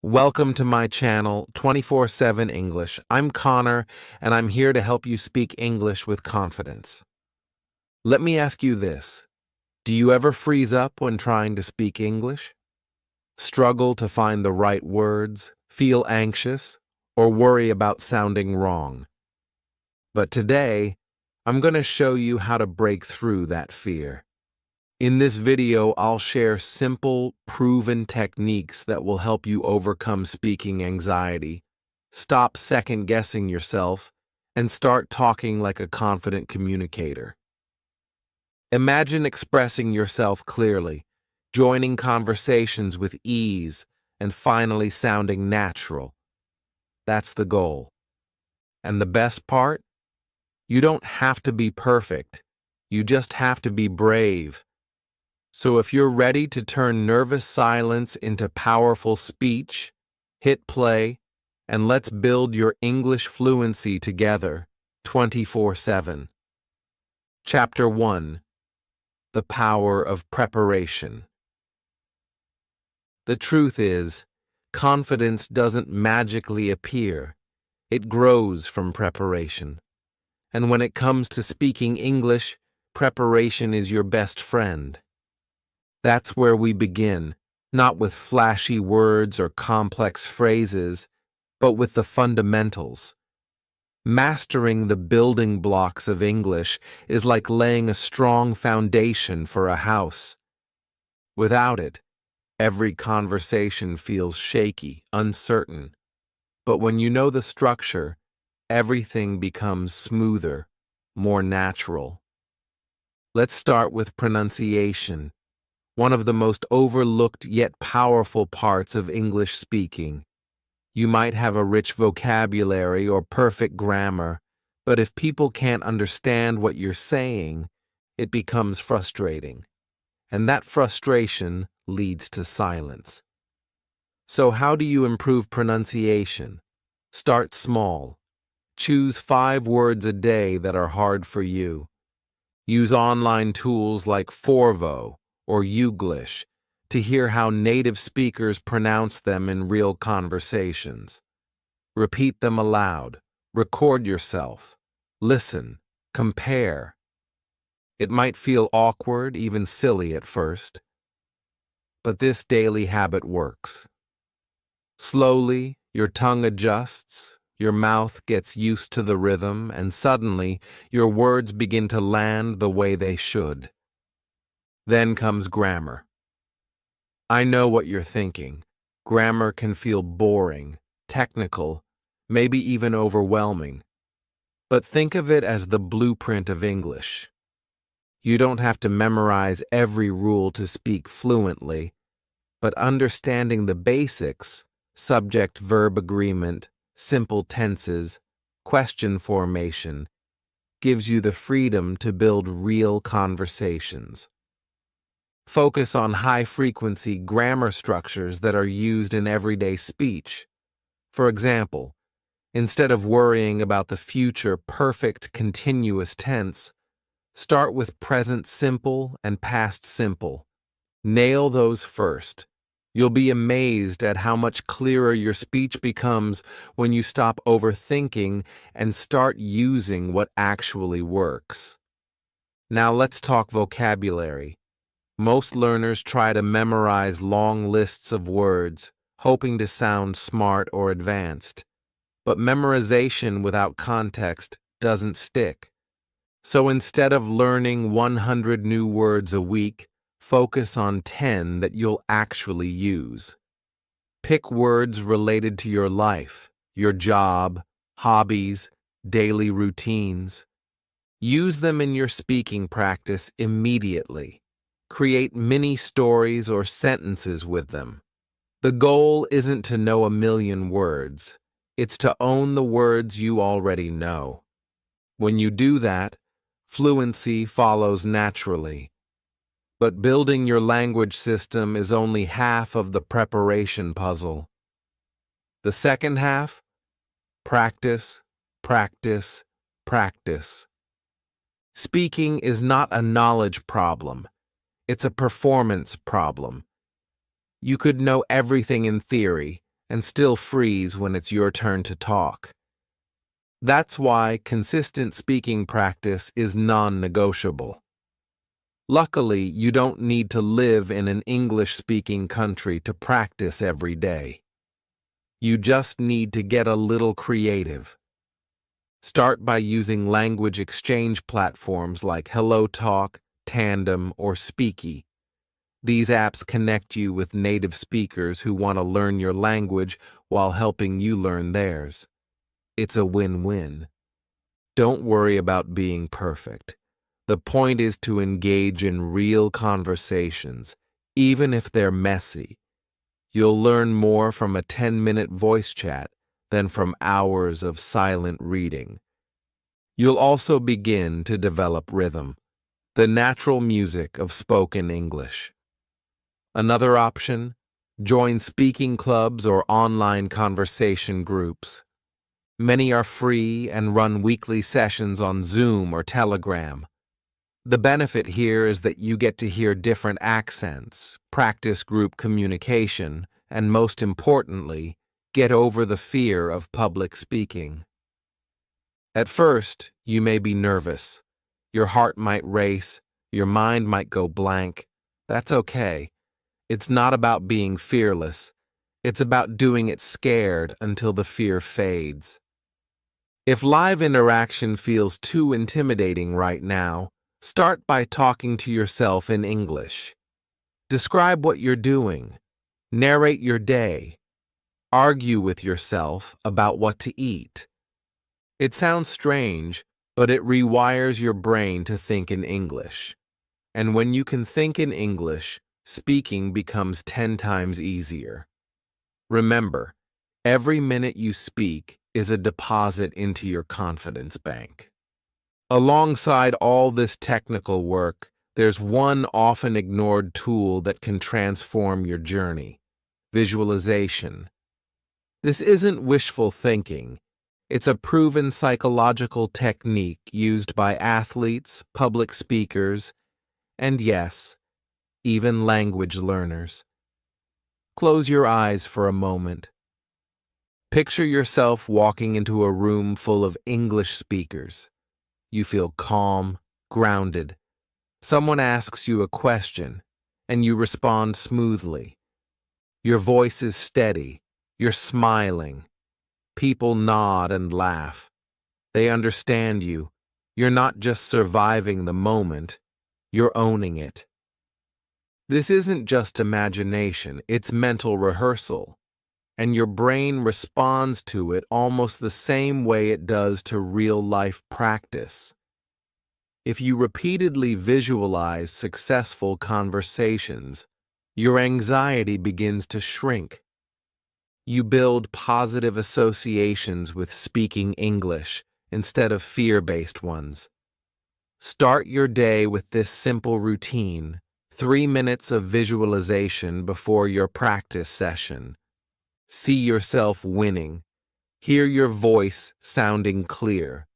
Welcome to my channel, 24/7 English. I'm Connor, and I'm here to help you speak English with confidence. Let me ask you this. Do you ever freeze up when trying to speak English? Struggle to find the right words, feel anxious, or worry about sounding wrong? But today, I'm going to show you how to break through that fear. In this video, I'll share simple, proven techniques that will help you overcome speaking anxiety, stop second-guessing yourself, and start talking like a confident communicator. Imagine expressing yourself clearly, joining conversations with ease, and finally sounding natural. That's the goal. And the best part? You don't have to be perfect. You just have to be brave. So if you're ready to turn nervous silence into powerful speech, hit play, and let's build your English fluency together, 24/7. Chapter 1: The Power of Preparation. The truth is, confidence doesn't magically appear. It grows from preparation. And when it comes to speaking English, preparation is your best friend. That's where we begin, not with flashy words or complex phrases, but with the fundamentals. Mastering the building blocks of English is like laying a strong foundation for a house. Without it, every conversation feels shaky, uncertain. But when you know the structure, everything becomes smoother, more natural. Let's start with pronunciation. One of the most overlooked yet powerful parts of English speaking. You might have a rich vocabulary or perfect grammar, but if people can't understand what you're saying, it becomes frustrating. And that frustration leads to silence. So how do you improve pronunciation? Start small. Choose 5 words a day that are hard for you. Use online tools like Forvo or Youglish to hear how native speakers pronounce them in real conversations. Repeat them aloud, record yourself, listen, compare. It might feel awkward, even silly at first, but this daily habit works. Slowly, your tongue adjusts, your mouth gets used to the rhythm, and suddenly, your words begin to land the way they should. Then comes grammar. I know what you're thinking. Grammar can feel boring, technical, maybe even overwhelming. But think of it as the blueprint of English. You don't have to memorize every rule to speak fluently, but understanding the basics, subject-verb agreement, simple tenses, question formation, gives you the freedom to build real conversations. Focus on high-frequency grammar structures that are used in everyday speech. For example, instead of worrying about the future perfect continuous tense, start with present simple and past simple. Nail those first. You'll be amazed at how much clearer your speech becomes when you stop overthinking and start using what actually works. Now let's talk vocabulary. Most learners try to memorize long lists of words, hoping to sound smart or advanced. But memorization without context doesn't stick. So instead of learning 100 new words a week, focus on 10 that you'll actually use. Pick words related to your life, your job, hobbies, daily routines. Use them in your speaking practice immediately. Create mini stories or sentences with them. The goal isn't to know a million words. It's to own the words you already know. When you do that, fluency follows naturally. But building your language system is only half of the preparation puzzle. The second half? Practice, practice, practice. Speaking is not a knowledge problem. It's a performance problem. You could know everything in theory, and still freeze when it's your turn to talk. That's why consistent speaking practice is non-negotiable. Luckily, you don't need to live in an English-speaking country to practice every day. You just need to get a little creative. Start by using language exchange platforms like HelloTalk, Tandem, or Speaky. These apps connect you with native speakers who want to learn your language while helping you learn theirs. It's a win-win. Don't worry about being perfect. The point is to engage in real conversations, even if they're messy. You'll learn more from a 10-minute voice chat than from hours of silent reading. You'll also begin to develop rhythm, the natural music of spoken English. Another option, join speaking clubs or online conversation groups. Many are free and run weekly sessions on Zoom or Telegram. The benefit here is that you get to hear different accents, practice group communication, and most importantly, get over the fear of public speaking. At first, you may be nervous. Your heart might race, your mind might go blank. That's okay. It's not about being fearless. It's about doing it scared until the fear fades. If live interaction feels too intimidating right now, start by talking to yourself in English. Describe what you're doing. Narrate your day. Argue with yourself about what to eat. It sounds strange, but it rewires your brain to think in English. And when you can think in English, speaking becomes 10 times easier. Remember, every minute you speak is a deposit into your confidence bank. Alongside all this technical work, there's one often ignored tool that can transform your journey: visualization. This isn't wishful thinking. It's a proven psychological technique used by athletes, public speakers, and yes, even language learners. Close your eyes for a moment. Picture yourself walking into a room full of English speakers. You feel calm, grounded. Someone asks you a question, and you respond smoothly. Your voice is steady. You're smiling. People nod and laugh. They understand you. You're not just surviving the moment, you're owning it. This isn't just imagination, it's mental rehearsal. And your brain responds to it almost the same way it does to real-life practice. If you repeatedly visualize successful conversations, your anxiety begins to shrink. You build positive associations with speaking English instead of fear-based ones. Start your day with this simple routine: 3 minutes of visualization before your practice session. See yourself winning. Hear your voice sounding clear.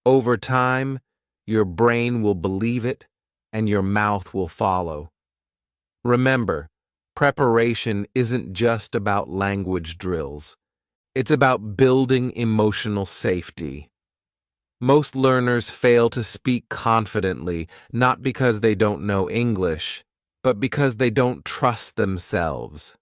Over time, your brain will believe it, and your mouth will follow. Remember, preparation isn't just about language drills. It's about building emotional safety. Most learners fail to speak confidently, not because they don't know English, but because they don't trust themselves.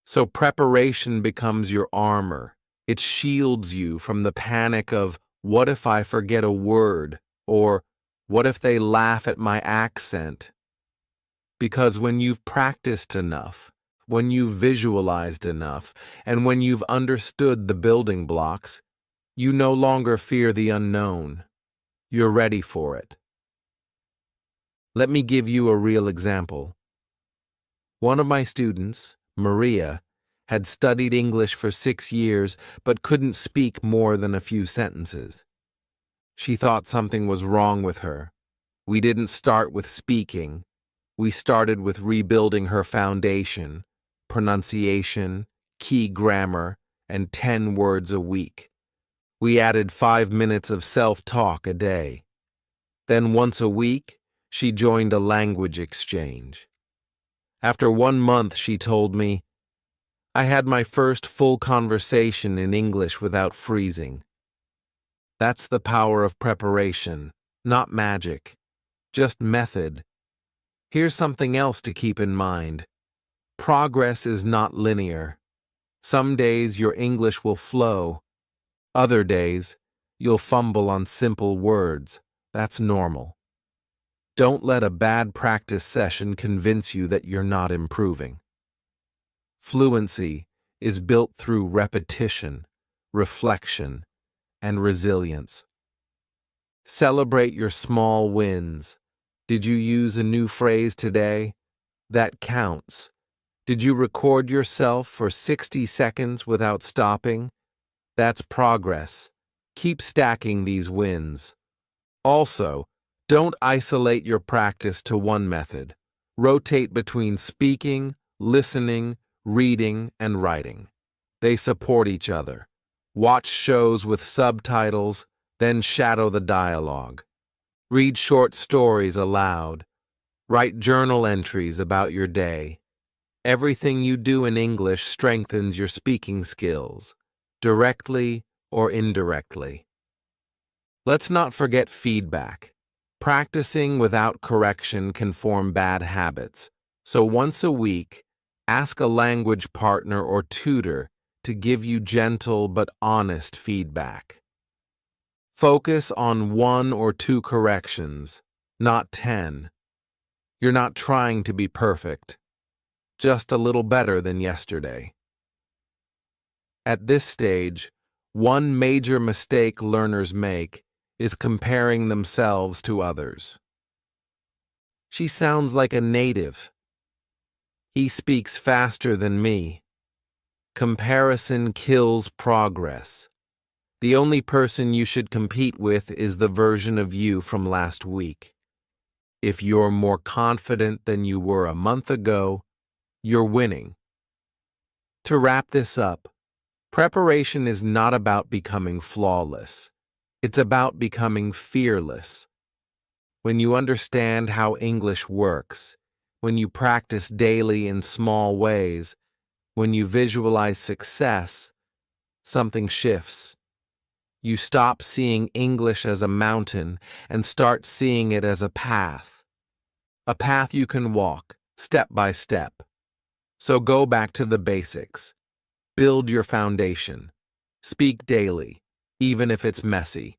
So preparation becomes your armor. It shields you from the panic of, what if I forget a word? Or, what if they laugh at my accent? Because when you've practiced enough, when you've visualized enough, and when you've understood the building blocks, you no longer fear the unknown. You're ready for it. Let me give you a real example. One of my students, Maria, had studied English for 6 years but couldn't speak more than a few sentences. She thought something was wrong with her. We didn't start with speaking. We started with rebuilding her foundation, pronunciation, key grammar, and 10 words a week. We added 5 minutes of self-talk a day. Then once a week, she joined a language exchange. After 1 month, she told me, I had my first full conversation in English without freezing. That's the power of preparation, not magic, just method. Here's something else to keep in mind. Progress is not linear. Some days your English will flow. Other days, you'll fumble on simple words. That's normal. Don't let a bad practice session convince you that you're not improving. Fluency is built through repetition, reflection, and resilience. Celebrate your small wins. Did you use a new phrase today? That counts. Did you record yourself for 60 seconds without stopping? That's progress. Keep stacking these wins. Also, don't isolate your practice to one method. Rotate between speaking, listening, reading, and writing. They support each other. Watch shows with subtitles, then shadow the dialogue. Read short stories aloud. Write journal entries about your day. Everything you do in English strengthens your speaking skills, directly or indirectly. Let's not forget feedback. Practicing without correction can form bad habits, so once a week, ask a language partner or tutor to give you gentle but honest feedback. Focus on 1 or 2 corrections, not 10. You're not trying to be perfect, just a little better than yesterday. At this stage, one major mistake learners make is comparing themselves to others. She sounds like a native. He speaks faster than me. Comparison kills progress. The only person you should compete with is the version of you from last week. If you're more confident than you were a month ago, you're winning. To wrap this up, preparation is not about becoming flawless. It's about becoming fearless. When you understand how English works, when you practice daily in small ways, when you visualize success, something shifts. You stop seeing English as a mountain and start seeing it as a path you can walk, step by step. So go back to the basics. Build your foundation. Speak daily, even if it's messy.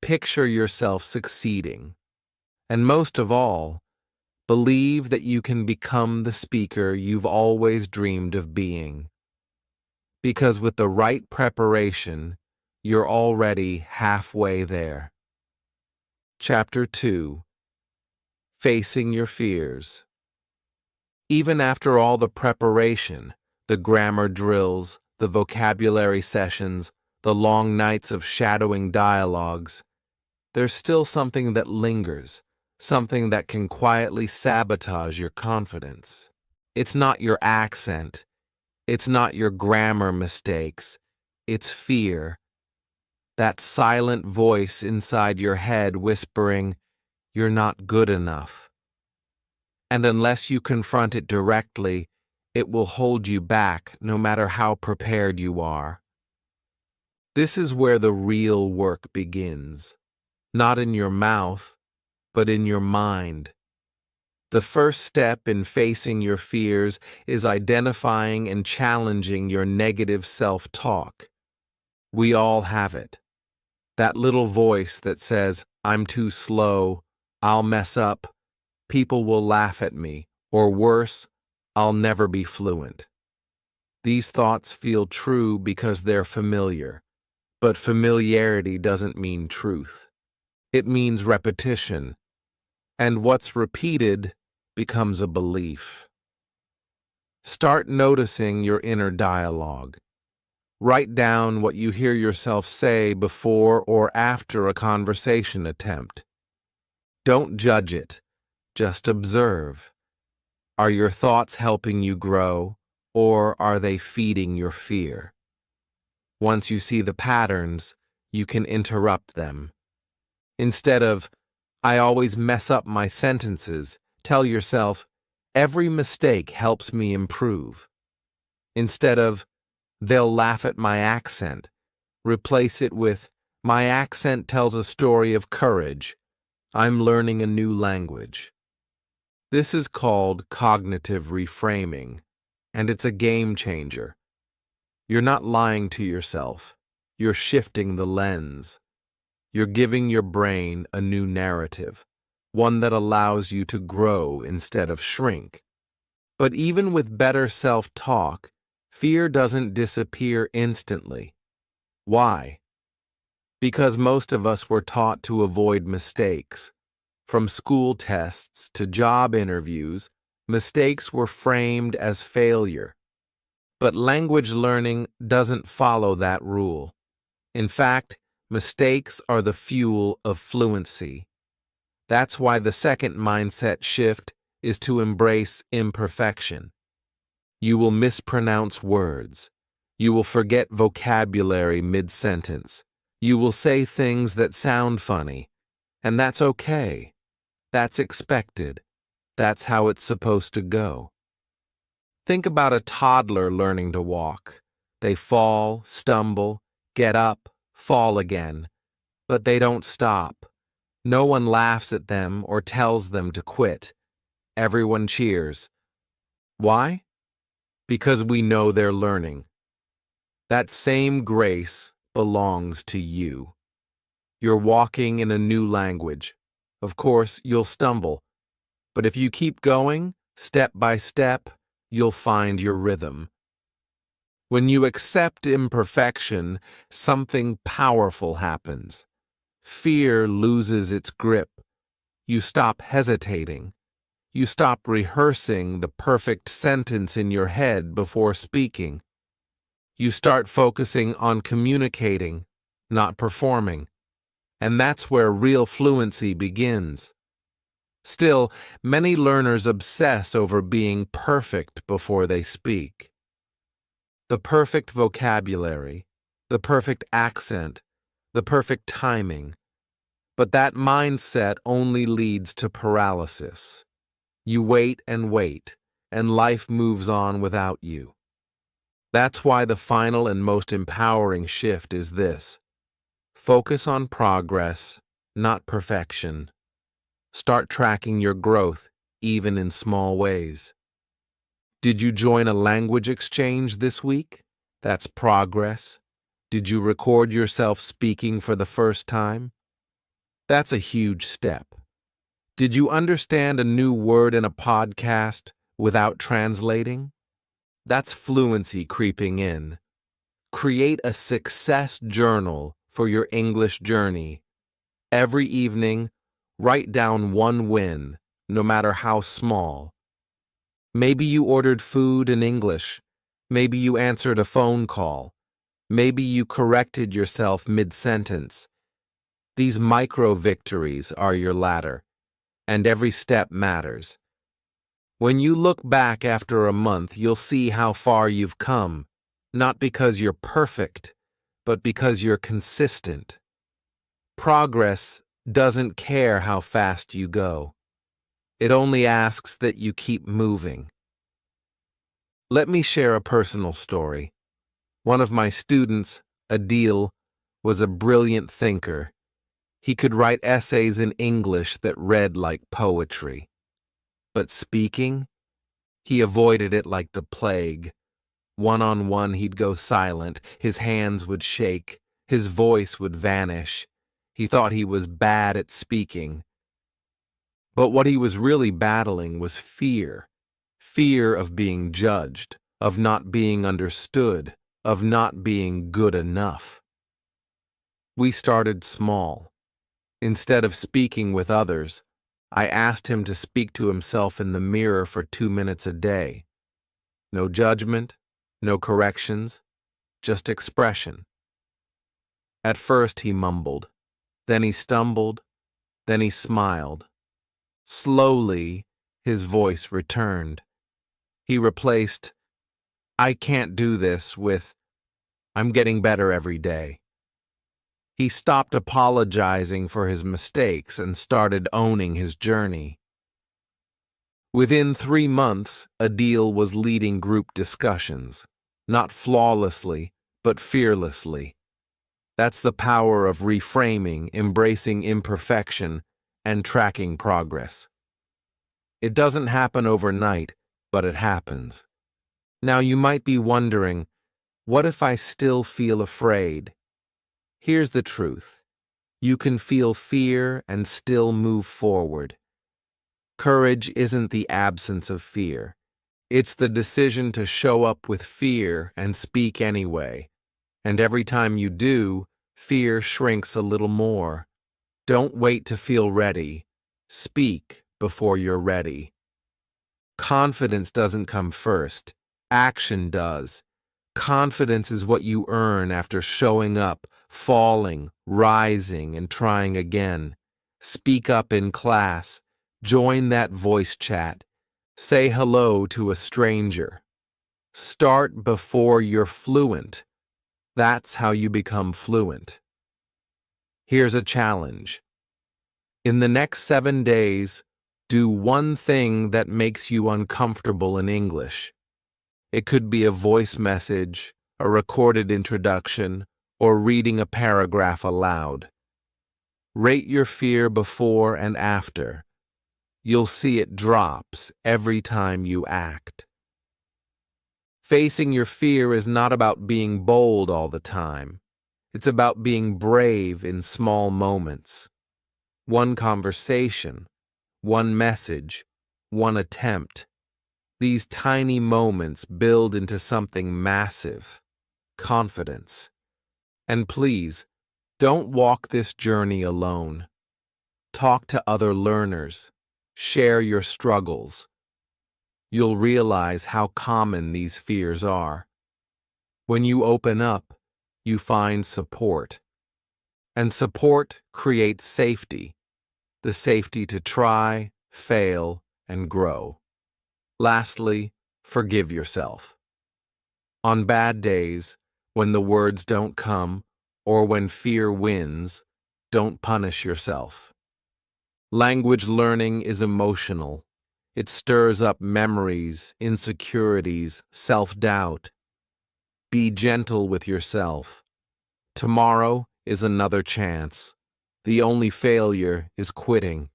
Picture yourself succeeding. And most of all, believe that you can become the speaker you've always dreamed of being. Because with the right preparation, you're already halfway there. Chapter 2. Facing Your Fears. Even after all the preparation, the grammar drills, the vocabulary sessions, the long nights of shadowing dialogues, there's still something that lingers, something that can quietly sabotage your confidence. It's not your accent. It's not your grammar mistakes. It's fear. That silent voice inside your head whispering, "You're not good enough." And unless you confront it directly, it will hold you back no matter how prepared you are. This is where the real work begins. Not in your mouth, but in your mind. The first step in facing your fears is identifying and challenging your negative self-talk. We all have it. That little voice that says, "I'm too slow, I'll mess up, people will laugh at me," or worse, "I'll never be fluent." These thoughts feel true because they're familiar, but familiarity doesn't mean truth. It means repetition, and what's repeated becomes a belief. Start noticing your inner dialogue. Write down what you hear yourself say before or after a conversation attempt. Don't judge it, just observe. Are your thoughts helping you grow, or are they feeding your fear? Once you see the patterns, you can interrupt them. Instead of, "I always mess up my sentences," tell yourself, "Every mistake helps me improve." Instead of, "They'll laugh at my accent," replace it with, "My accent tells a story of courage. I'm learning a new language." This is called cognitive reframing, and it's a game changer. You're not lying to yourself. You're shifting the lens. You're giving your brain a new narrative, one that allows you to grow instead of shrink. But even with better self-talk, fear doesn't disappear instantly. Why? Because most of us were taught to avoid mistakes. From school tests to job interviews, mistakes were framed as failure. But language learning doesn't follow that rule. In fact, mistakes are the fuel of fluency. That's why the second mindset shift is to embrace imperfection. You will mispronounce words. You will forget vocabulary mid-sentence. You will say things that sound funny. And that's okay. That's expected. That's how it's supposed to go. Think about a toddler learning to walk. They fall, stumble, get up, fall again. But they don't stop. No one laughs at them or tells them to quit. Everyone cheers. Why? Because we know they're learning. That same grace belongs to you. You're walking in a new language. Of course, you'll stumble. But if you keep going, step by step, you'll find your rhythm. When you accept imperfection, something powerful happens. Fear loses its grip. You stop hesitating. You stop rehearsing the perfect sentence in your head before speaking. You start focusing on communicating, not performing. And that's where real fluency begins. Still, many learners obsess over being perfect before they speak. The perfect vocabulary, the perfect accent, the perfect timing. But that mindset only leads to paralysis. You wait, and life moves on without you. That's why the final and most empowering shift is this. Focus on progress, not perfection. Start tracking your growth, even in small ways. Did you join a language exchange this week? That's progress. Did you record yourself speaking for the first time? That's a huge step. Did you understand a new word in a podcast without translating? That's fluency creeping in. Create a success journal for your English journey. Every evening, write down one win, no matter how small. Maybe you ordered food in English. Maybe you answered a phone call. Maybe you corrected yourself mid-sentence. These micro-victories are your ladder, and every step matters. When you look back after a month, you'll see how far you've come, not because you're perfect, but because you're consistent. Progress doesn't care how fast you go. It only asks that you keep moving. Let me share a personal story. One of my students, Adil, was a brilliant thinker. He could write essays in English that read like poetry. But speaking, he avoided it like the plague. One-on-one, he'd go silent, his hands would shake, his voice would vanish. He thought he was bad at speaking. But what he was really battling was fear. Fear of being judged, of not being understood, of not being good enough. We started small. Instead of speaking with others, I asked him to speak to himself in the mirror for 2 minutes a day. No judgment, no corrections, just expression. At first he mumbled, then he stumbled, then he smiled. Slowly, his voice returned. He replaced, "I can't do this," with, "I'm getting better every day." He stopped apologizing for his mistakes and started owning his journey. Within 3 months, Adil was leading group discussions. not flawlessly, but fearlessly. That's the power of reframing, embracing imperfection, and tracking progress. It doesn't happen overnight, but it happens. Now you might be wondering, what if I still feel afraid? Here's the truth. You can feel fear and still move forward. Courage isn't the absence of fear. It's the decision to show up with fear and speak anyway. And every time you do, fear shrinks a little more. Don't wait to feel ready. Speak before you're ready. Confidence doesn't come first. Action does. Confidence is what you earn after showing up, falling, rising, and trying again. Speak up in class. Join that voice chat. Say hello to a stranger. Start before you're fluent. That's how you become fluent. Here's a challenge. In the next 7 days, do one thing that makes you uncomfortable in English. It could be a voice message, a recorded introduction, or reading a paragraph aloud. Rate your fear before and after. You'll see it drops every time you act. Facing your fear is not about being bold all the time. It's about being brave in small moments. One conversation, one message, one attempt. These tiny moments build into something massive, confidence. And please, don't walk this journey alone. Talk to other learners. Share your struggles. You'll realize how common these fears are. When you open up, you find support. And support creates safety. The safety to try, fail, and grow. Lastly, forgive yourself. On bad days, when the words don't come, or when fear wins, don't punish yourself. Language learning is emotional. It stirs up memories, insecurities, self-doubt. Be gentle with yourself. Tomorrow is another chance. The only failure is quitting.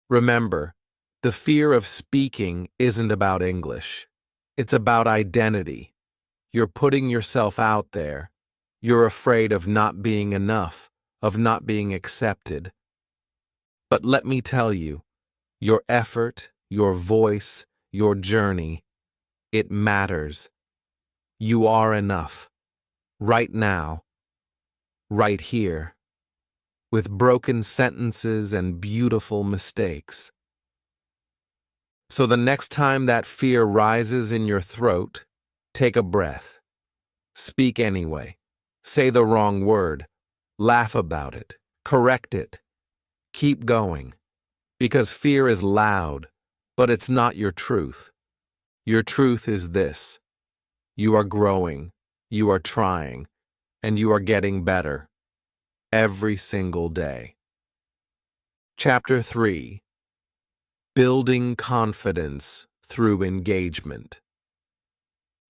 Remember, the fear of speaking isn't about English. It's about identity. You're putting yourself out there. You're afraid of not being enough, of not being accepted. But let me tell you, your effort, your voice, your journey, it matters. You are enough. Right now. Right here. With broken sentences and beautiful mistakes. So the next time that fear rises in your throat, take a breath. Speak anyway. Say the wrong word. Laugh about it. Correct it. Keep going. Because fear is loud, but it's not your truth. Your truth is this. You are growing. You are trying. And you are getting better. Every single day. Chapter 3. Building confidence through engagement.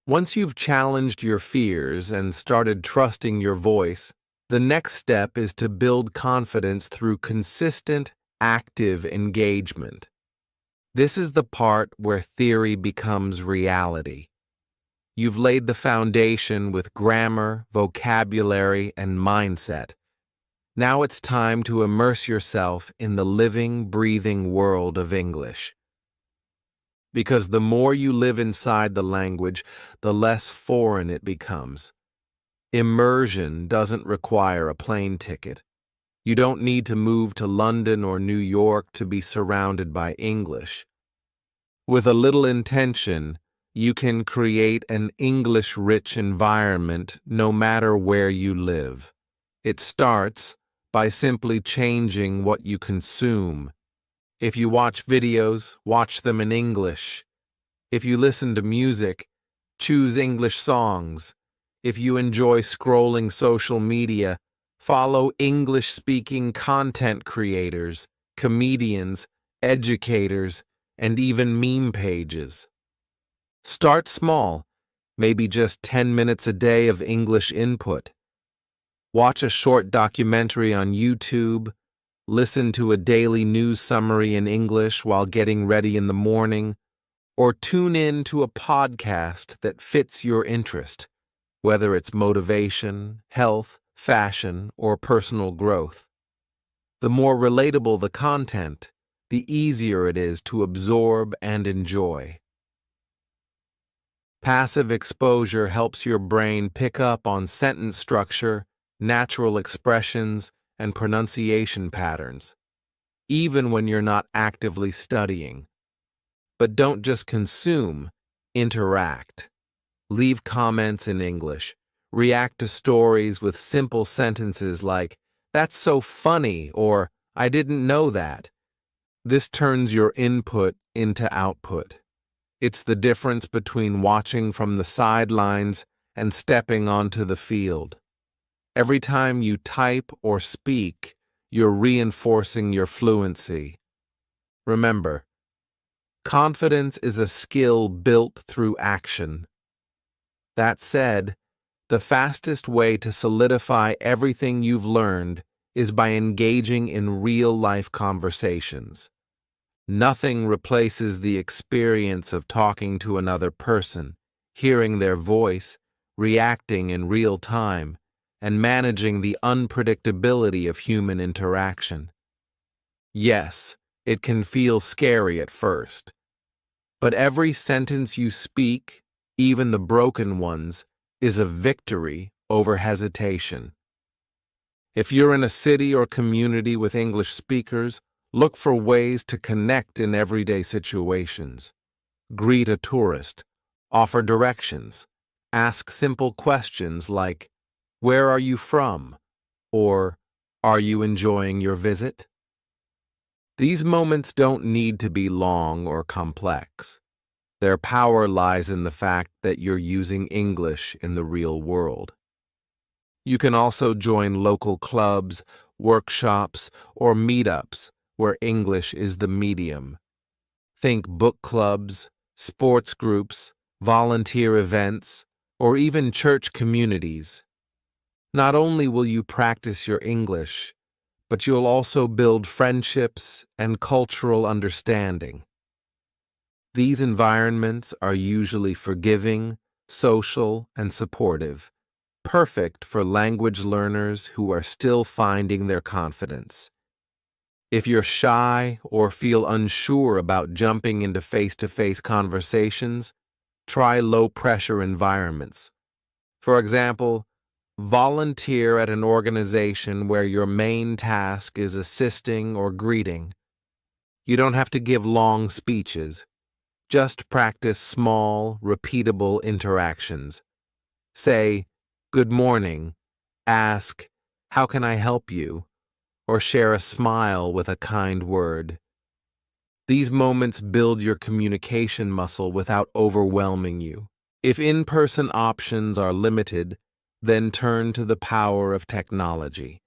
Once you've challenged your fears and started trusting your voice, the next step is to build confidence through consistent, active engagement. This is the part where theory becomes reality. You've laid the foundation with grammar, vocabulary, and mindset. Now it's time to immerse yourself in the living, breathing world of English. Because the more you live inside the language, the less foreign it becomes. Immersion doesn't require a plane ticket. You don't need to move to London or New York to be surrounded by English. With a little intention, you can create an English-rich environment no matter where you live. It starts by simply changing what you consume. If you watch videos, watch them in English. If you listen to music, choose English songs. If you enjoy scrolling social media, follow English-speaking content creators, comedians, educators, and even meme pages. Start small. maybe just 10 minutes a day of English input. Watch a short documentary on YouTube, listen to a daily news summary in English while getting ready in the morning, or tune in to a podcast that fits your interest, whether it's motivation, health, fashion, or personal growth. The more relatable the content, the easier it is to absorb and enjoy. Passive exposure helps your brain pick up on sentence structure, natural expressions, and pronunciation patterns, even when you're not actively studying. But don't just consume, interact. Leave comments in English. React to stories with simple sentences like, "That's so funny," or "I didn't know that." This turns your input into output. It's the difference between watching from the sidelines and stepping onto the field. Every time you type or speak, you're reinforcing your fluency. Remember, confidence is a skill built through action. That said, the fastest way to solidify everything you've learned is by engaging in real-life conversations. Nothing replaces the experience of talking to another person, hearing their voice, reacting in real time, and managing the unpredictability of human interaction. Yes, it can feel scary at first, but every sentence you speak, even the broken ones, is a victory over hesitation. If you're in a city or community with English speakers, look for ways to connect in everyday situations. Greet a tourist, offer directions, ask simple questions like, "Where are you from?" or "Are you enjoying your visit?" These moments don't need to be long or complex. Their power lies in the fact that you're using English in the real world. You can also join local clubs, workshops, or meetups where English is the medium. Think book clubs, sports groups, volunteer events, or even church communities. Not only will you practice your English, but you'll also build friendships and cultural understanding. These environments are usually forgiving, social, and supportive, perfect for language learners who are still finding their confidence. If you're shy or feel unsure about jumping into face-to-face conversations, try low-pressure environments. For example, volunteer at an organization where your main task is assisting or greeting. You don't have to give long speeches. Just practice small, repeatable interactions. Say, "Good morning," ask, "How can I help you?" or share a smile with a kind word. These moments build your communication muscle without overwhelming you. If in-person options are limited, then turn to the power of technology.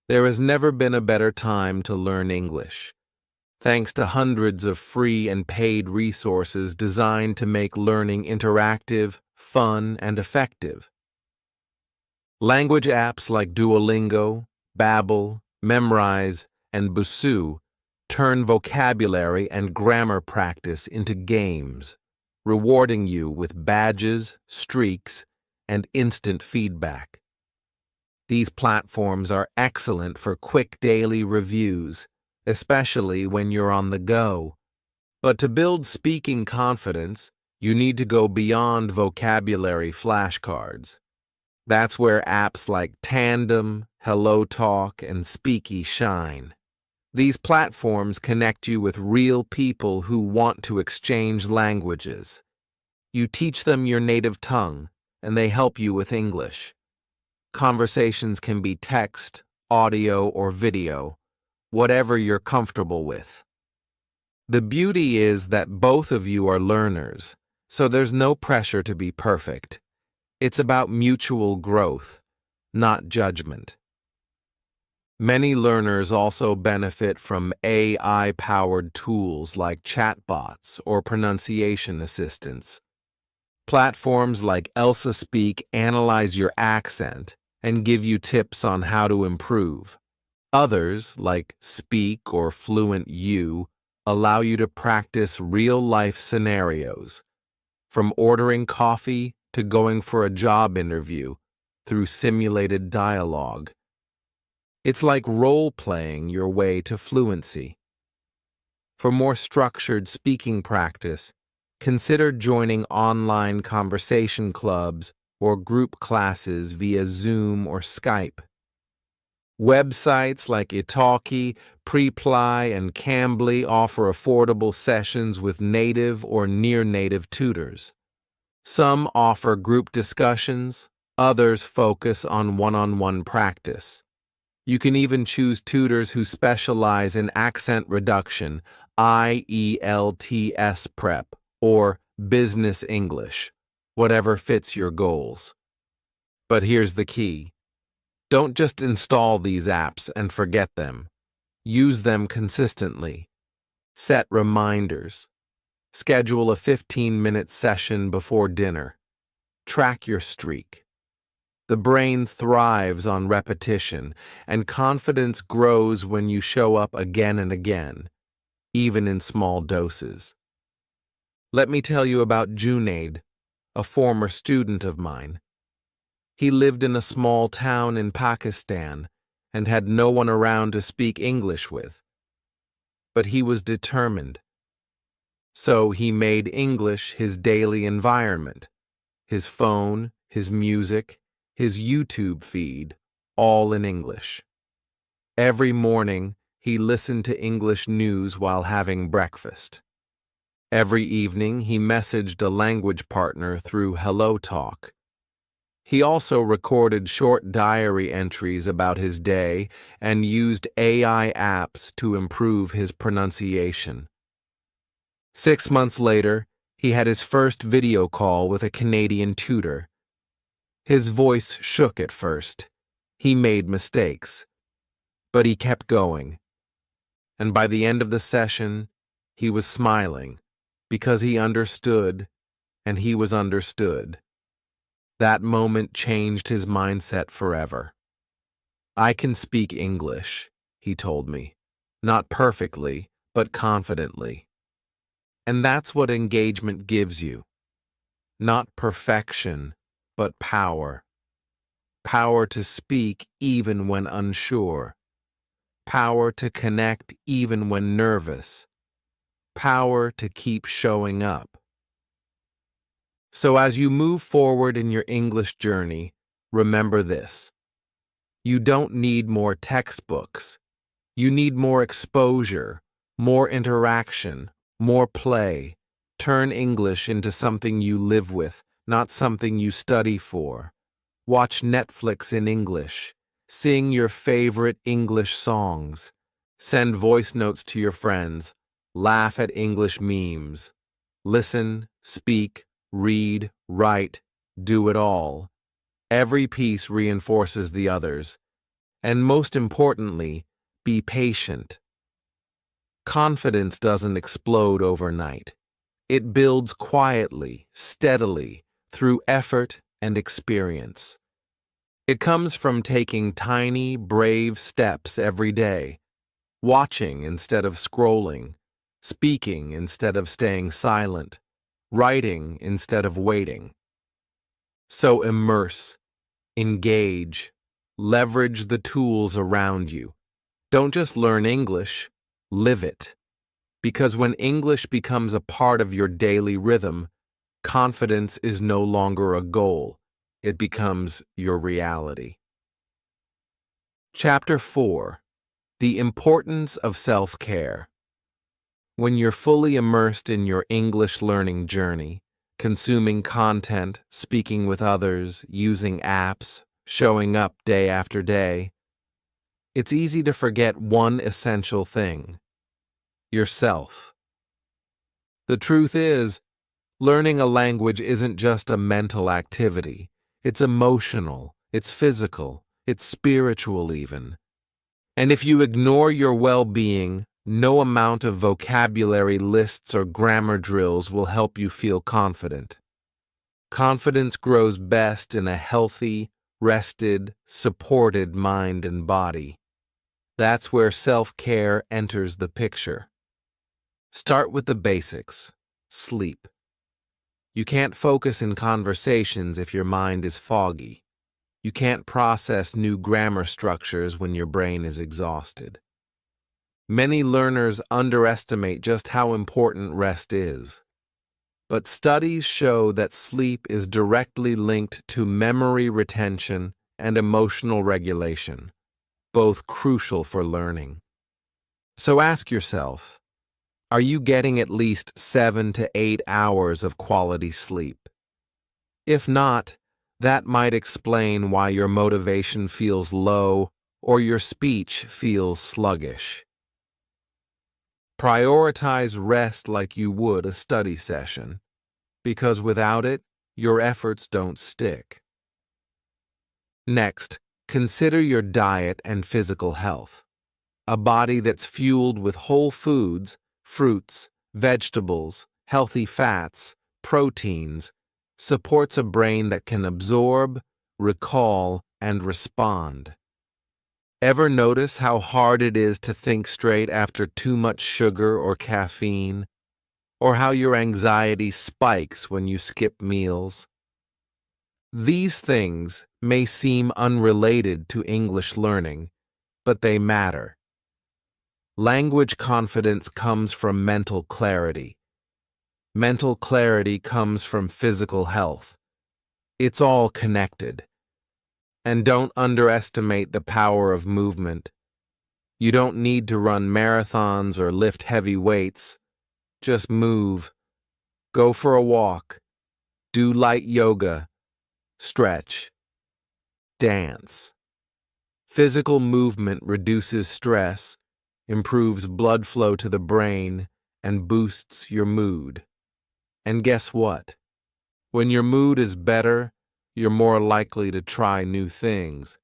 There has never been a better time to learn English. Thanks to hundreds of free and paid resources designed to make learning interactive, fun, and effective. Language apps like Duolingo, Babbel, Memrise, and Busuu turn vocabulary and grammar practice into games, rewarding you with badges, streaks, and instant feedback. These platforms are excellent for quick daily reviews, especially when you're on the go. But to build speaking confidence, you need to go beyond vocabulary flashcards. That's where apps like Tandem, HelloTalk, and Speaky shine. These platforms connect you with real people who want to exchange languages. You teach them your native tongue, and they help you with English. Conversations can be text, audio, or video, whatever you're comfortable with. The beauty is that both of you are learners, so there's no pressure to be perfect. It's about mutual growth, not judgment. Many learners also benefit from AI-powered tools like chatbots or pronunciation assistants. Platforms like Elsa Speak analyze your accent and give you tips on how to improve. Others, like Speak or Fluent U, allow you to practice real-life scenarios, from ordering coffee to going for a job interview, through simulated dialogue. It's like role-playing your way to fluency. For more structured speaking practice, consider joining online conversation clubs or group classes via Zoom or Skype. Websites like Italki, Preply, and Cambly offer affordable sessions with native or near-native tutors. Some offer group discussions, others focus on one-on-one practice. You can even choose tutors who specialize in accent reduction, IELTS prep, or business English, whatever fits your goals. But here's the key. Don't just install these apps and forget them. Use them consistently. Set reminders. Schedule a 15-minute session before dinner. Track your streak. The brain thrives on repetition, and confidence grows when you show up again and again, even in small doses. Let me tell you about Junaid, a former student of mine. He lived in a small town in Pakistan and had no one around to speak English with. But he was determined. So he made English his daily environment, his phone, his music, his YouTube feed, all in English. Every morning, he listened to English news while having breakfast. Every evening, he messaged a language partner through Hello Talk. He also recorded short diary entries about his day and used AI apps to improve his pronunciation. 6 months later, he had his first video call with a Canadian tutor. His voice shook at first. He made mistakes. But he kept going. And by the end of the session, he was smiling because he understood and he was understood. That moment changed his mindset forever. I can speak English, he told me. Not perfectly, but confidently. And that's what engagement gives you. Not perfection, but power. Power to speak even when unsure. Power to connect even when nervous. Power to keep showing up. So as you move forward in your English journey, remember this. You don't need more textbooks. You need more exposure, more interaction, more play. Turn English into something you live with, not something you study for. Watch Netflix in English. Sing your favorite English songs. Send voice notes to your friends. Laugh at English memes. Listen, speak, read, write, do it all. Every piece reinforces the others. And most importantly, be patient. Confidence doesn't explode overnight. It builds quietly, steadily, through effort and experience. It comes from taking tiny, brave steps every day, watching instead of scrolling, speaking instead of staying silent, writing instead of waiting. So immerse, engage, leverage the tools around you. Don't just learn English, live it. Because when English becomes a part of your daily rhythm, confidence is no longer a goal. It becomes your reality. Chapter 4. The Importance of Self-Care. When you're fully immersed in your English learning journey, consuming content, speaking with others, using apps, showing up day after day, it's easy to forget one essential thing: yourself. The truth is, learning a language isn't just a mental activity. It's emotional, it's physical, it's spiritual even. And if you ignore your well-being, no amount of vocabulary lists or grammar drills will help you feel confident. Confidence grows best in a healthy, rested, supported mind and body. That's where self-care enters the picture. Start with the basics. Sleep. You can't focus in conversations if your mind is foggy. You can't process new grammar structures when your brain is exhausted. Many learners underestimate just how important rest is. But studies show that sleep is directly linked to memory retention and emotional regulation, both crucial for learning. So ask yourself, are you getting at least 7 to 8 hours of quality sleep? If not, that might explain why your motivation feels low or your speech feels sluggish. Prioritize rest like you would a study session, because without it, your efforts don't stick. Next, consider your diet and physical health. A body that's fueled with whole foods, fruits, vegetables, healthy fats, proteins, supports a brain that can absorb, recall, and respond. Ever notice how hard it is to think straight after too much sugar or caffeine? Or how your anxiety spikes when you skip meals? These things may seem unrelated to English learning, but they matter. Language confidence comes from mental clarity. Mental clarity comes from physical health. It's all connected. And don't underestimate the power of movement. You don't need to run marathons or lift heavy weights. Just move. Go for a walk. Do light yoga. Stretch. Dance. Physical movement reduces stress, improves blood flow to the brain, and boosts your mood. And guess what? When your mood is better, you're more likely to try new things,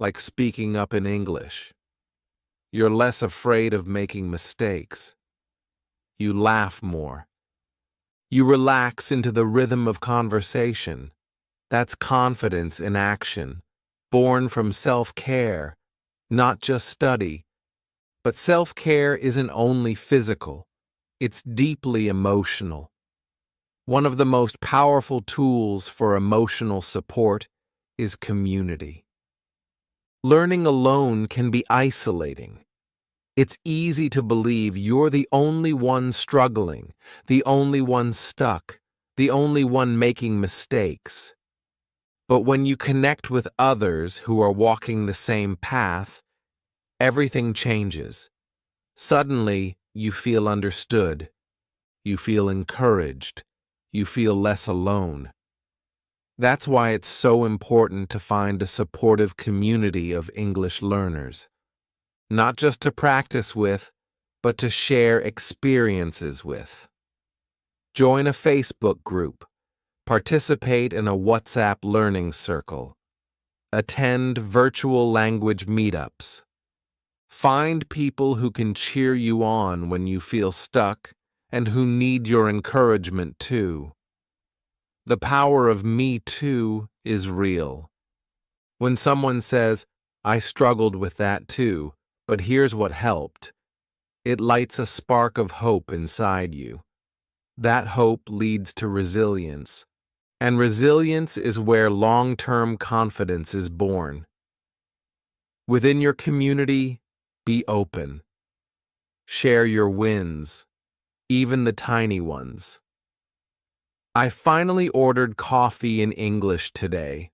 like speaking up in English. You're less afraid of making mistakes. You laugh more. You relax into the rhythm of conversation. That's confidence in action, born from self-care, not just study. But self-care isn't only physical, it's deeply emotional. One of the most powerful tools for emotional support is community. Learning alone can be isolating. It's easy to believe you're the only one struggling, the only one stuck, the only one making mistakes. But when you connect with others who are walking the same path, everything changes. Suddenly, you feel understood. You feel encouraged. You feel less alone. That's why it's so important to find a supportive community of English learners. Not just to practice with, but to share experiences with. Join a Facebook group. Participate in a WhatsApp learning circle. Attend virtual language meetups. Find people who can cheer you on when you feel stuck and who need your encouragement too. The power of me too is real. When someone says, I struggled with that too, but here's what helped, it lights a spark of hope inside you. That hope leads to resilience. And resilience is where long-term confidence is born. Within your community, be open. Share your wins, even the tiny ones. I finally ordered coffee in English today.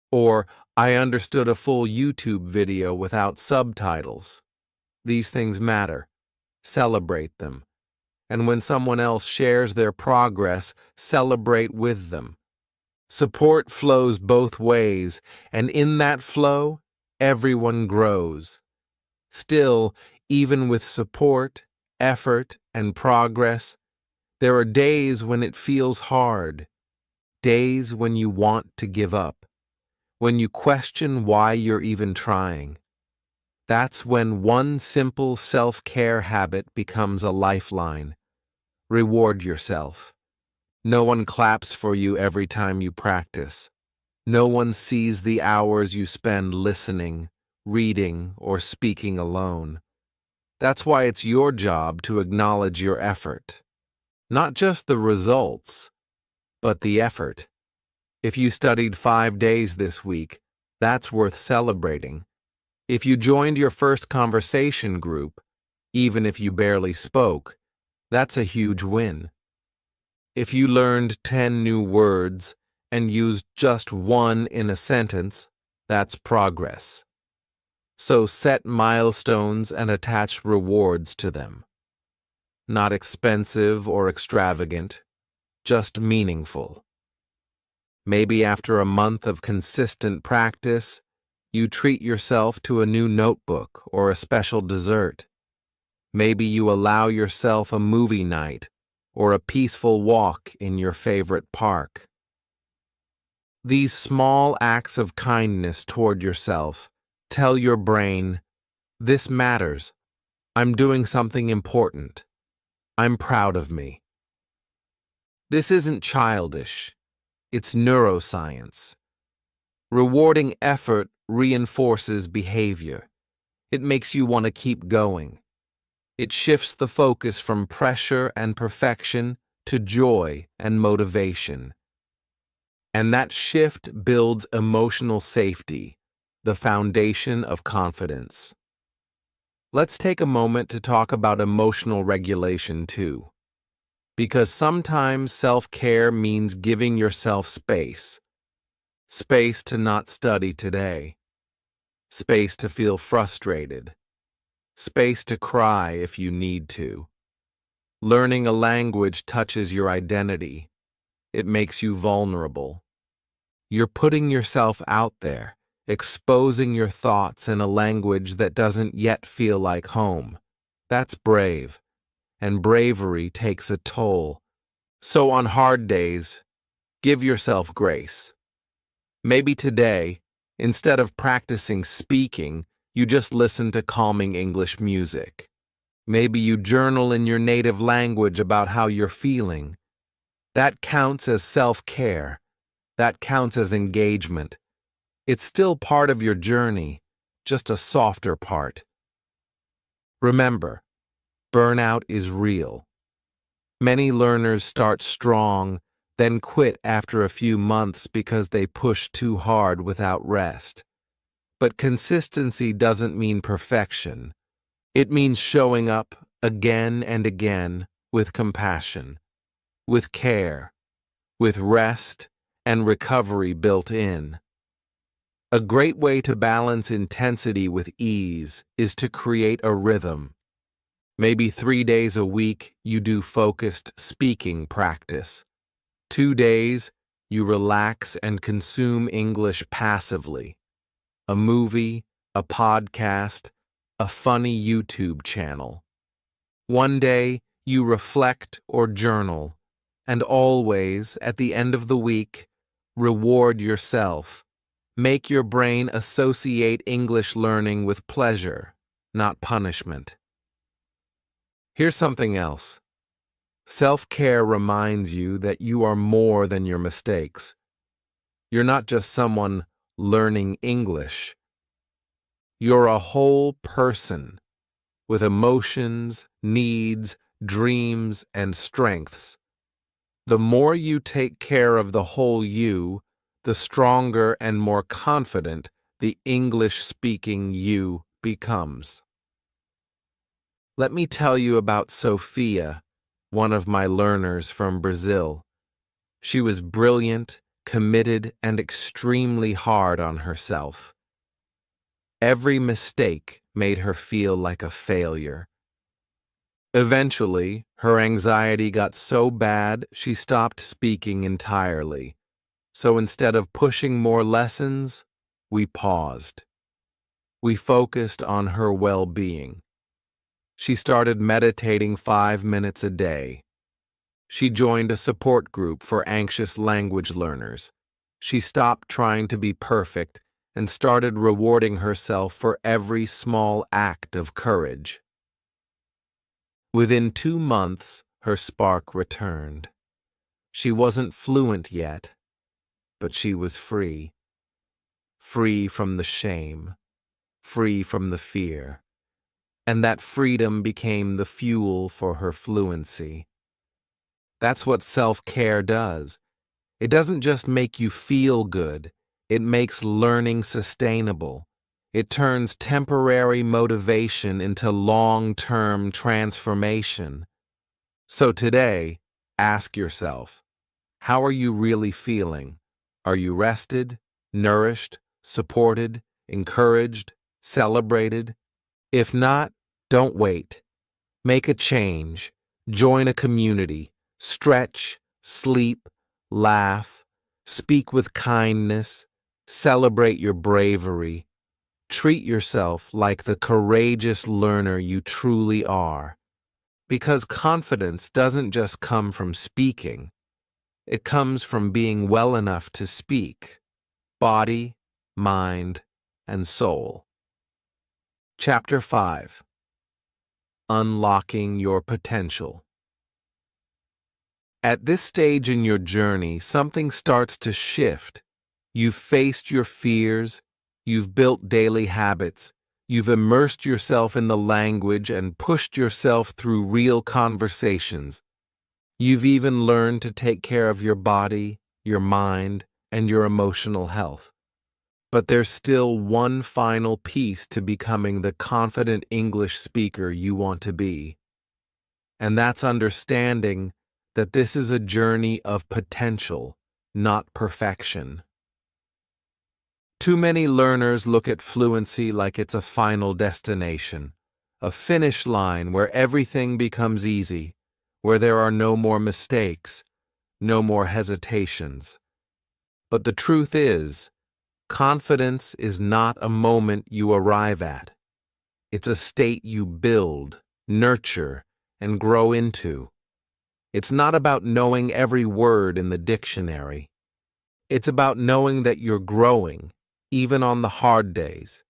Or, I understood a full YouTube video without subtitles. These things matter. Celebrate them. And when someone else shares their progress, celebrate with them. Support flows both ways, and in that flow, everyone grows. Still, even with support, effort, and progress, there are days when it feels hard, days when you want to give up, when you question why you're even trying. That's when one simple self-care habit becomes a lifeline. Reward yourself. No one claps for you every time you practice. No one sees the hours you spend listening, reading, or speaking alone. That's why it's your job to acknowledge your effort. Not just the results, but the effort. If you studied 5 days this week, that's worth celebrating. If you joined your first conversation group, even if you barely spoke, that's a huge win. If you learned 10 new words and used just one in a sentence, that's progress. So set milestones and attach rewards to them. Not expensive or extravagant, just meaningful. Maybe after a month of consistent practice, you treat yourself to a new notebook or a special dessert. Maybe you allow yourself a movie night or a peaceful walk in your favorite park. These small acts of kindness toward yourself tell your brain, this matters. I'm doing something important. I'm proud of me. This isn't childish. It's neuroscience. Rewarding effort reinforces behavior. It makes you want to keep going. It shifts the focus from pressure and perfection to joy and motivation. And that shift builds emotional safety, the foundation of confidence. Let's take a moment to talk about emotional regulation too. Because sometimes self-care means giving yourself space. Space to not study today. Space to feel frustrated. Space to cry if you need to. Learning a language touches your identity. It makes you vulnerable. You're putting yourself out there, exposing your thoughts in a language that doesn't yet feel like home. That's brave, and bravery takes a toll. So on hard days, give yourself grace. Maybe today, instead of practicing speaking, you just listen to calming English music. Maybe you journal in your native language about how you're feeling. That counts as self-care. That counts as engagement. It's still part of your journey, just a softer part. Remember, burnout is real. Many learners start strong, then quit after a few months because they push too hard without rest. But consistency doesn't mean perfection. It means showing up again and again with compassion, with care, with rest and recovery built in. A great way to balance intensity with ease is to create a rhythm. Maybe 3 days a week you do focused speaking practice. 2 days you relax and consume English passively. A movie, a podcast, a funny YouTube channel. 1 day you reflect or journal, and always, at the end of the week, reward yourself. Make your brain associate English learning with pleasure, not punishment. Here's something else. Self-care reminds you that you are more than your mistakes. You're not just someone learning English. You're a whole person with emotions, needs, dreams, and strengths. The more you take care of the whole you, the stronger and more confident the English-speaking you becomes. Let me tell you about Sophia, one of my learners from Brazil. She was brilliant, committed, and extremely hard on herself. Every mistake made her feel like a failure. Eventually, her anxiety got so bad she stopped speaking entirely. So instead of pushing more lessons, we paused. We focused on her well-being. She started meditating 5 minutes a day. She joined a support group for anxious language learners. She stopped trying to be perfect and started rewarding herself for every small act of courage. Within 2 months, her spark returned. She wasn't fluent yet, but she was free. Free from the shame, free from the fear. And that freedom became the fuel for her fluency. That's what self-care does. It doesn't just make you feel good, it makes learning sustainable. It turns temporary motivation into long-term transformation. So today, ask yourself, how are you really feeling? Are you rested, nourished, supported, encouraged, celebrated? If not, don't wait. Make a change. Join a community. Stretch, sleep, laugh, speak with kindness, celebrate your bravery. Treat yourself like the courageous learner you truly are. Because confidence doesn't just come from speaking, it comes from being well enough to speak, body, mind, and soul. Chapter 5. Unlocking your potential. At this stage in your journey, something starts to shift. You've faced your fears, you've built daily habits, you've immersed yourself in the language and pushed yourself through real conversations. You've even learned to take care of your body, your mind, and your emotional health. But there's still one final piece to becoming the confident English speaker you want to be. And that's understanding that this is a journey of potential, not perfection. Too many learners look at fluency like it's a final destination, a finish line where everything becomes easy, where there are no more mistakes, no more hesitations. But the truth is, confidence is not a moment you arrive at. It's a state you build, nurture, and grow into. It's not about knowing every word in the dictionary. It's about knowing that you're growing, even on the hard days.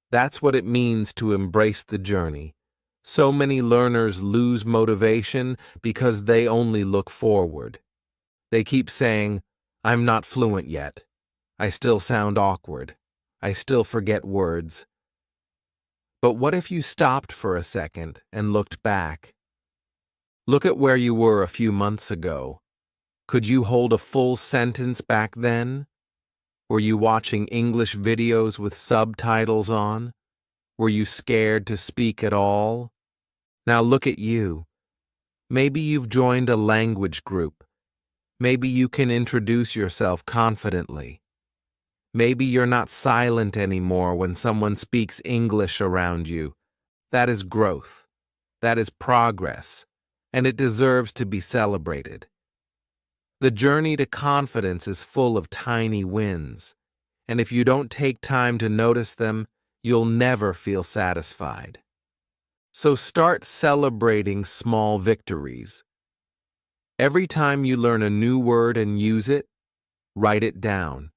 That's what it means to embrace the journey. So many learners lose motivation because they only look forward. They keep saying, "I'm not fluent yet. I still sound awkward. I still forget words." But what if you stopped for a second and looked back? Look at where you were a few months ago. Could you hold a full sentence back then? Were you watching English videos with subtitles on? Were you scared to speak at all? Now look at you. Maybe you've joined a language group. Maybe you can introduce yourself confidently. Maybe you're not silent anymore when someone speaks English around you. That is growth. That is progress. And it deserves to be celebrated. The journey to confidence is full of tiny wins, and if you don't take time to notice them, you'll never feel satisfied. So start celebrating small victories. Every time you learn a new word and use it, write it down.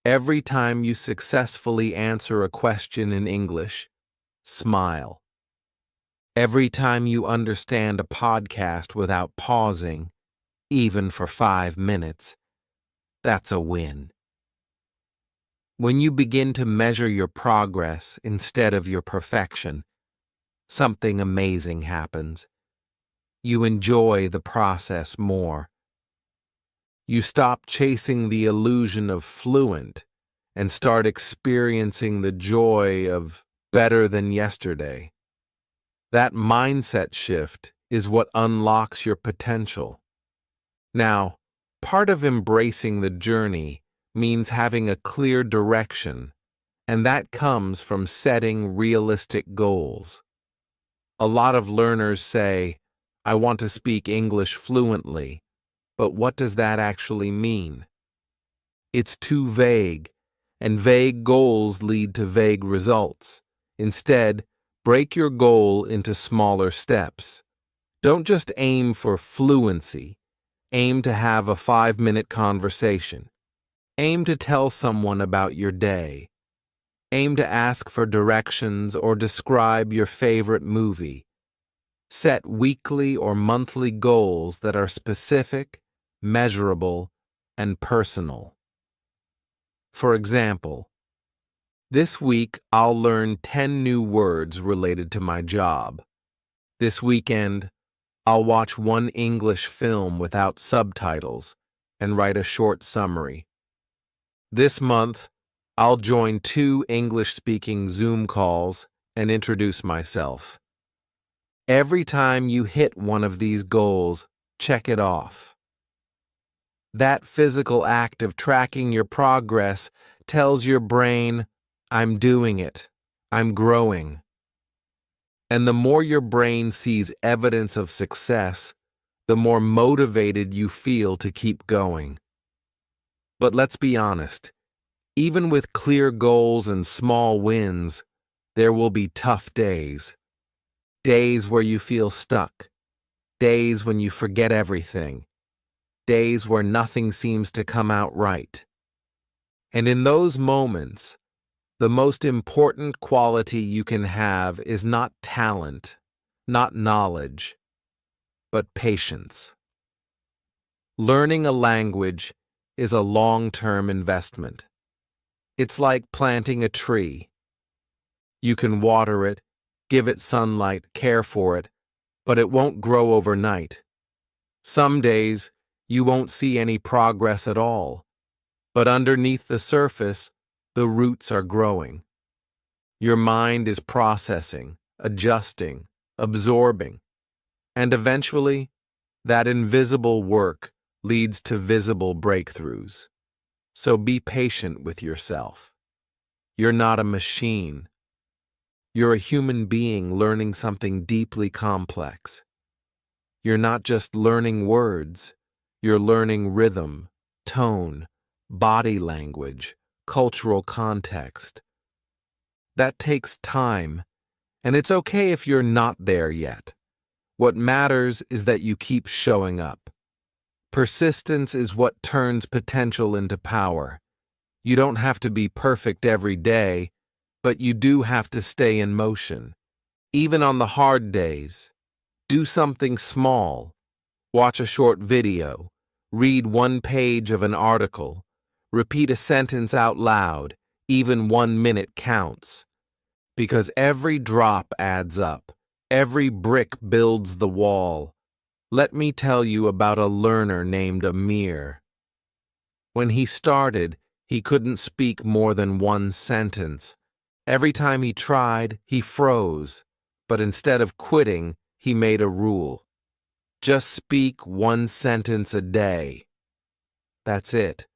Every time you successfully answer a question in English, smile. Every time you understand a podcast without pausing, even for 5 minutes, that's a win. When you begin to measure your progress instead of your perfection, something amazing happens. You enjoy the process more. You stop chasing the illusion of fluent and start experiencing the joy of better than yesterday. That mindset shift is what unlocks your potential. Now, part of embracing the journey means having a clear direction, and that comes from setting realistic goals. A lot of learners say, "I want to speak English fluently," but what does that actually mean? It's too vague, and vague goals lead to vague results. Instead, break your goal into smaller steps. Don't just aim for fluency. Aim to have a 5-minute conversation. Aim to tell someone about your day. Aim to ask for directions or describe your favorite movie. Set weekly or monthly goals that are specific, measurable, and personal. For example, this week I'll learn 10 new words related to my job. This weekend, I'll watch one English film without subtitles and write a short summary. This month, I'll join 2 English-speaking Zoom calls and introduce myself. Every time you hit one of these goals, check it off. That physical act of tracking your progress tells your brain, I'm doing it, I'm growing. And the more your brain sees evidence of success, the more motivated you feel to keep going. But let's be honest, even with clear goals and small wins, there will be tough days. Days where you feel stuck. Days when you forget everything. Days where nothing seems to come out right. And in those moments, the most important quality you can have is not talent, not knowledge, but patience. Learning a language is a long-term investment. It's like planting a tree. You can water it, give it sunlight, care for it, but it won't grow overnight. Some days, you won't see any progress at all, but underneath the surface, the roots are growing. Your mind is processing, adjusting, absorbing, and eventually, that invisible work leads to visible breakthroughs. So be patient with yourself. You're not a machine. You're a human being learning something deeply complex. You're not just learning words, you're learning rhythm, tone, body language, cultural context. That takes time, and it's okay if you're not there yet. What matters is that you keep showing up. Persistence is what turns potential into power. You don't have to be perfect every day, but you do have to stay in motion. Even on the hard days, do something small. Watch a short video, read one page of an article, repeat a sentence out loud, even 1 minute counts. Because every drop adds up, every brick builds the wall. Let me tell you about a learner named Amir. When he started, he couldn't speak more than 1 sentence. Every time he tried, he froze, but instead of quitting, he made a rule. Just speak 1 sentence a day. That's it.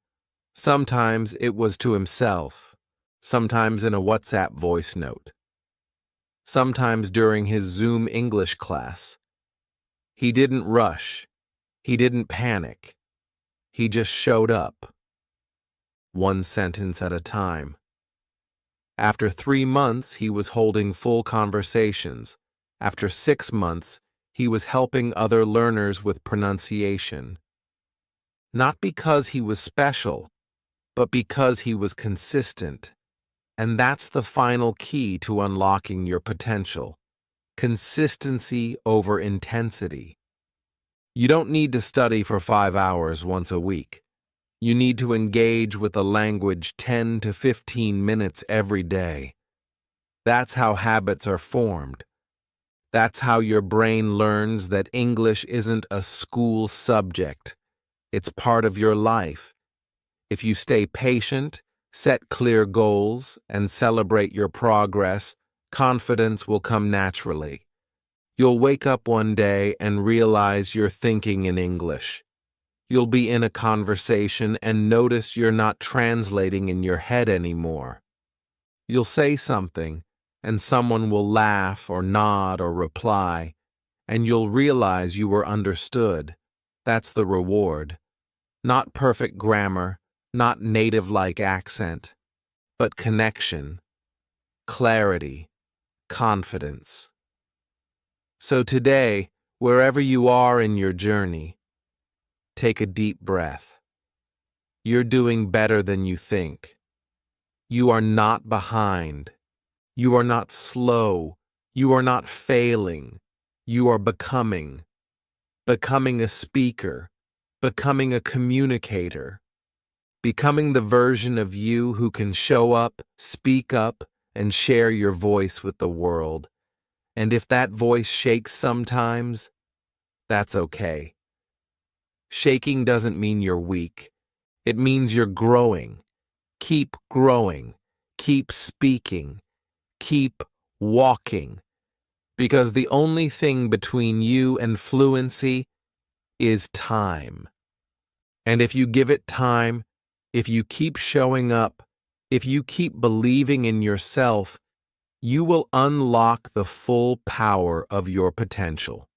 Sometimes it was to himself, sometimes in a WhatsApp voice note, sometimes during his Zoom English class. He didn't rush. He didn't panic. He just showed up. 1 sentence at a time. After 3 months, he was holding full conversations. After 6 months, he was helping other learners with pronunciation. Not because he was special, but because he was consistent. And that's the final key to unlocking your potential. Consistency over intensity. You don't need to study for 5 hours once a week. You need to engage with the language 10 to 15 minutes every day. That's how habits are formed. That's how your brain learns that English isn't a school subject. It's part of your life. If you stay patient, set clear goals, and celebrate your progress, confidence will come naturally. You'll wake up one day and realize you're thinking in English. You'll be in a conversation and notice you're not translating in your head anymore. You'll say something, and someone will laugh or nod or reply, and you'll realize you were understood. That's the reward. Not perfect grammar, not native-like accent, but connection, clarity, confidence. So today, wherever you are in your journey, take a deep breath. You're doing better than you think. You are not behind. You are not slow. You are not failing. You are becoming. Becoming a speaker, becoming a communicator, becoming the version of you who can show up, speak up, and share your voice with the world. And if that voice shakes sometimes, that's okay. Shaking doesn't mean you're weak. It means you're growing. Keep growing. Keep speaking. Keep walking. Because the only thing between you and fluency is time. And if you give it time, if you keep showing up, if you keep believing in yourself, you will unlock the full power of your potential.